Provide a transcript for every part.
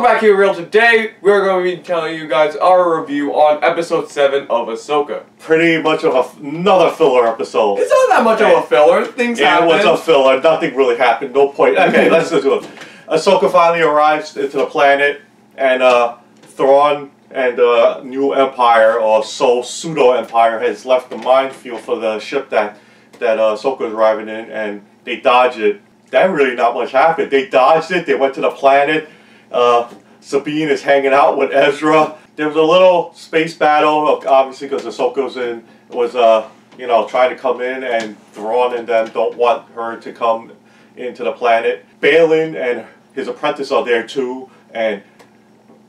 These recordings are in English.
back here, Real. Today, we're going to be telling you guys our review on episode 7 of Ahsoka. Pretty much of another filler episode. It's not that much of a filler. Things happen. It was a filler. Nothing really happened. No point. Okay, let's do it. Ahsoka finally arrives into the planet, and Thrawn and the new Empire, or pseudo-Empire, has left the minefield for the ship that Ahsoka is arriving in, and they dodge it. That really not much happened. They dodged it. They went to the planet. Sabine is hanging out with Ezra. There was a little space battle, obviously, because Ahsoka was trying to come in, and Thrawn and them don't want her to come into the planet. Balin and his apprentice are there too, and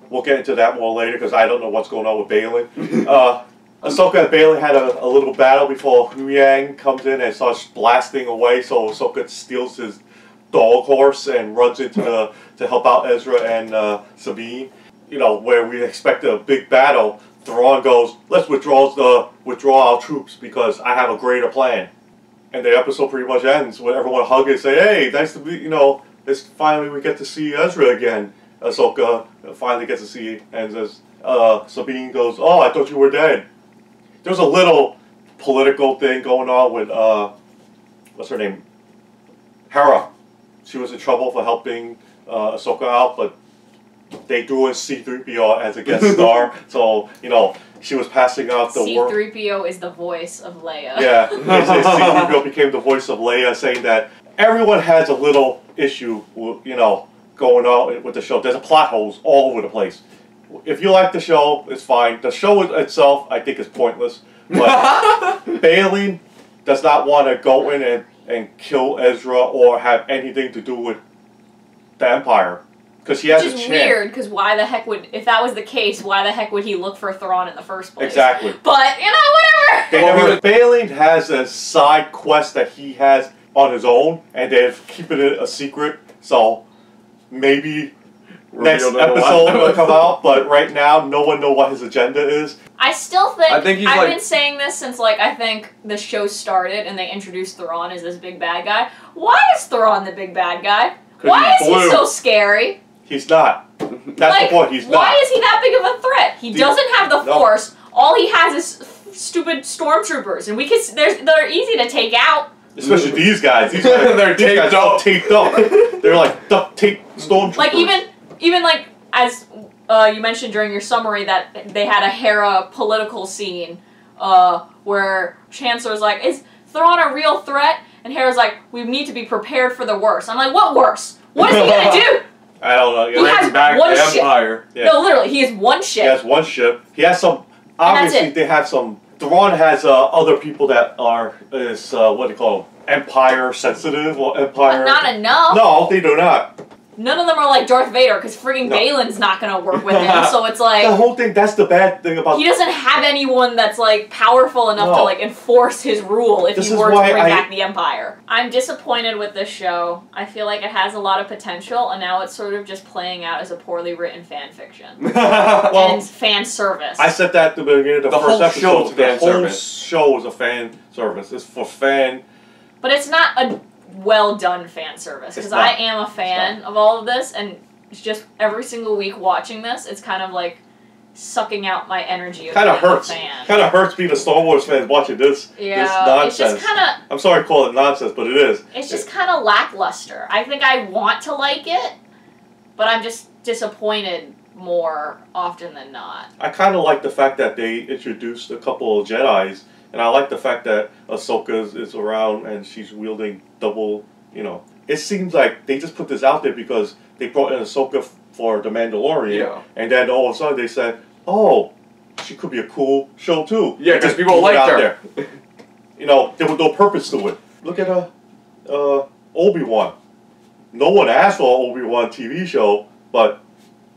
we'll get into that more later because I don't know what's going on with Balin. Ahsoka and Balin had a little battle before Huyang comes in and starts blasting away, so Ahsoka steals his dog horse and runs into to help out Ezra and Sabine. You know, where we expect a big battle, Thrawn goes, "Let's withdraw our troops because I have a greater plan." And the episode pretty much ends with everyone hugging and say, "Hey, nice to be, finally we get to see Ezra again." Ahsoka finally gets to see, and says, Sabine goes, "Oh, I thought you were dead." There's a little political thing going on with, what's her name? Hera. She was in trouble for helping Ahsoka out, but they threw in C-3PO as a guest star, so, she was passing out the word. C-3PO is the voice of Leia. Yeah, C-3PO became the voice of Leia, saying that everyone has a little issue, going on with the show. There's plot holes all over the place. If you like the show, it's fine. The show itself, I think, is pointless. But Balin does not want to go in and kill Ezra or have anything to do with the Empire. Because he has a chance. Which is weird, because why the heck would, if that was the case, why the heck would he look for Thrawn in the first place? Exactly. But, whatever! Balin has a side quest that he has on his own, and they're keeping it a secret, so maybe next episode will come out, but right now, no one knows what his agenda is. I still think, I've been saying this since, I think the show started and they introduced Thrawn as this big bad guy. Why is Thrawn the big bad guy? Why is he so scary? He's not. That's the point, he's not. Why is he that big of a threat? He doesn't have the Force. All he has is stupid stormtroopers, and they're easy to take out. Especially these guys. They're taped up. They're like duct tape stormtroopers. Even as you mentioned during your summary that they had a Hera political scene where Chancellor's like, "Is Thrawn a real threat?" And Hera's like, "We need to be prepared for the worst." I'm like, what worst? What is he gonna do? I don't know. He has back one the ship. Empire. Yeah. No, literally, he has one ship. He has one ship. He has some. Obviously, they have some. Thrawn has other people that are what do you call them? Empire sensitive or Empire. But not enough. No, they do not. None of them are like Darth Vader, because frigging Balin's not gonna work with him. So it's like the whole thing. That's the bad thing about. He doesn't have anyone that's powerful enough to enforce his rule if he were to bring back the Empire. I'm disappointed with this show. I feel like it has a lot of potential, and now it's sort of just playing out as a poorly written fan fiction and fan service. I said that at the beginning of the first episode. The whole show is a fan service. It's for fan. But it's not a well done fan service, because I am a fan of all of this, and it's just every single week watching this, it's kind of like sucking out my energy. Kind of hurts. Kind of hurts being a Star Wars fan watching this. Yeah, this nonsense. It's just kind of. I'm sorry to call it nonsense, but it is. It's just kind of lackluster. I think I want to like it, but I'm just disappointed more often than not. I kind of like the fact that they introduced a couple of Jedis. And I like the fact that Ahsoka is around and she's wielding double, It seems like they just put this out there because they brought in Ahsoka for The Mandalorian. Yeah. And then all of a sudden they said, oh, she could be a cool show too. Yeah, because people like her. There was no purpose to it. Look at Obi-Wan. No one asked for an Obi-Wan TV show, but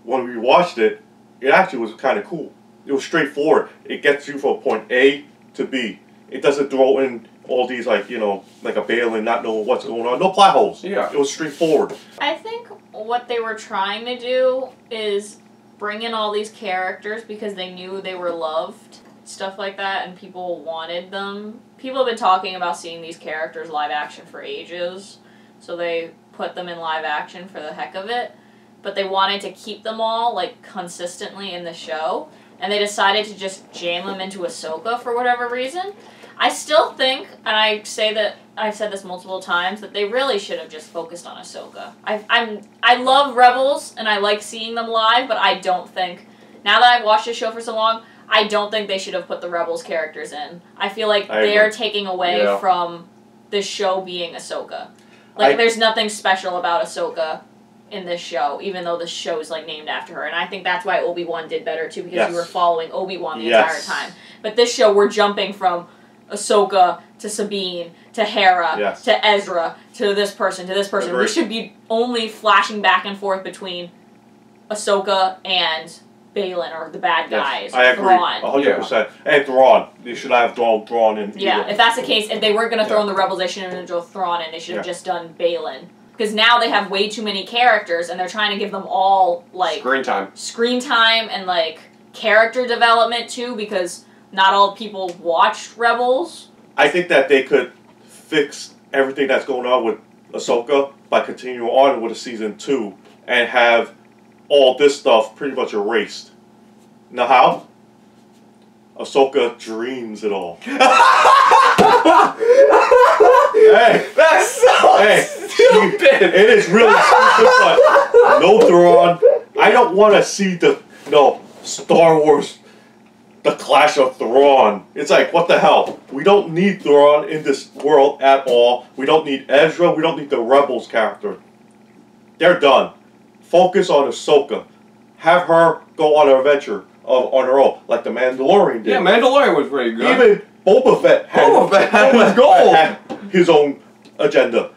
when we watched it, it actually was kind of cool. It was straightforward. It gets you from point A to B. It doesn't throw in all these like a Balin not knowing what's going on. No plot holes. Yeah. It was straightforward. I think what they were trying to do is bring in all these characters because they knew they were loved, stuff like that, and people wanted them. People have been talking about seeing these characters live action for ages, so they put them in live action for the heck of it. but they wanted to keep them all, like, consistently in the show, and they decided to just jam them into Ahsoka for whatever reason. I still think, and I've said this multiple times, that they really should have just focused on Ahsoka. I love Rebels, and I like seeing them live, but I don't think, now that I've watched the show for so long, I don't think they should have put the Rebels characters in. I feel like they're taking away from the show being Ahsoka. Like, there's nothing special about Ahsoka in this show, even though the show's, like, named after her. And I think that's why Obi-Wan did better, too, because you were following Obi-Wan the entire time. But this show, we're jumping from Ahsoka to Sabine to Hera to Ezra to this person to this person. Agreed. We should be only flashing back and forth between Ahsoka and Balin, or the bad guys. I agree, Thrawn. 100%. And Thrawn. You should have Thrawn in either. If that's the case, if they weren't going to throw in the Rebels, they shouldn't have done Thrawn, and they should have just done Balin. Because now they have way too many characters, and they're trying to give them all, like... Screen time and, like, character development, too, because not all people watched Rebels. I think that they could fix everything that's going on with Ahsoka by continuing on with a season 2 and have all this stuff pretty much erased. Now how? Ahsoka dreams it all. Hey, that's so stupid. It is really stupid, but no Thrawn. I don't want to see Star Wars, the Clash of Thrawn. It's like, what the hell? We don't need Thrawn in this world at all. We don't need Ezra. We don't need the Rebels character. They're done. Focus on Ahsoka. Have her go on an adventure on her own, like the Mandalorian did. Yeah, Mandalorian was pretty good. Even Boba Fett had his own agenda.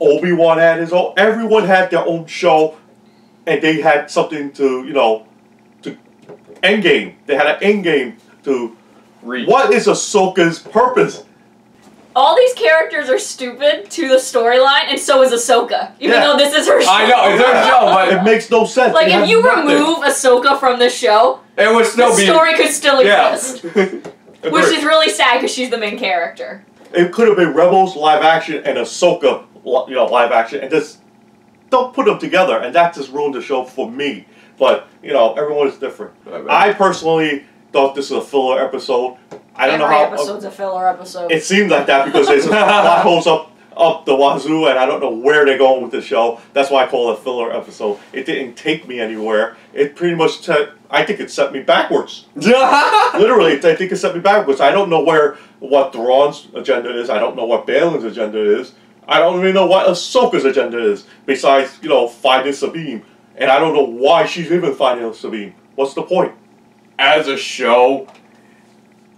Obi-Wan had his own. Everyone had their own show, and they had something to, to endgame. They had an endgame to reach. What is Ahsoka's purpose? All these characters are stupid to the storyline, and so is Ahsoka. Even though this is her show. I know, it's her show, but it makes no sense. Like, if you remove Ahsoka from the show, it would still the story could still exist. Which is really sad, because she's the main character. It could have been Rebels live action and Ahsoka live action, and just don't put them together, and that just ruined the show for me. But, everyone is different. I personally thought this was a filler episode. I don't know how. Every episode's a filler episode. It seemed like that because there's plot holes up the wazoo, and I don't know where they're going with the show. That's why I call it a filler episode. It didn't take me anywhere. It pretty much, I think it set me backwards. Literally, I think it set me backwards. I don't know what Thrawn's agenda is. I don't know what Balin's agenda is. I don't even know what Ahsoka's agenda is, besides, finding Sabine. And I don't know why she's even finding Sabine. What's the point? As a show,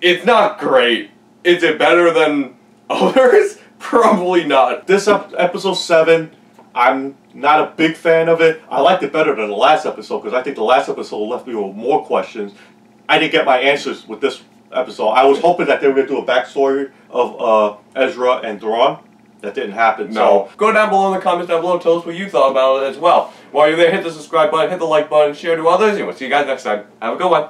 it's not great. Is it better than others? Probably not. This episode 7, I'm not a big fan of it. I liked it better than the last episode because I think the last episode left me with more questions. I didn't get my answers with this episode. I was hoping that they were going to do a backstory of Ezra and Thrawn. That didn't happen. No. So go down below in the comments down below. Tell us what you thought about it as well. While you're there, hit the subscribe button, hit the like button, share to others, and we'll see you guys next time. Have a good one.